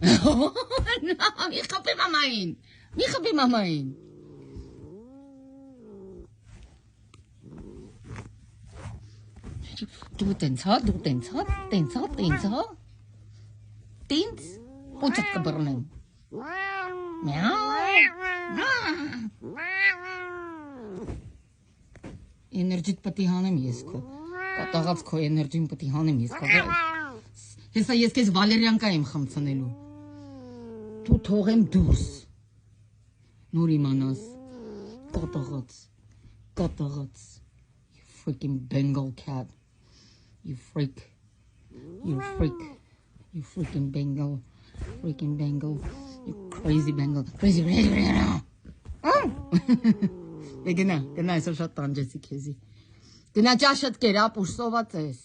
Մի խփի մամային։ Մի խփի մամային։ Դու տենց հա։ Տենց։ Ոչը կբռնեմ։ Էներգիտ պետք է հանեմ ես քո։ Կատաղած քո էներգին պետք է հանեմ ես քո։ Հեսա ես քեզ վալերիանկա եմ խմցնելու։ Դու թողեմ դուրս։ Նոր իմանաս։ Կատաղած։ You freaking Bengal cat. You freak. You freaking Bengal. You crazy Bengal. Crazy. Գնա, այսօր շատ տանջեցի քեզի։ Գնա ճաշդ կեր, ապուր, սոված ես։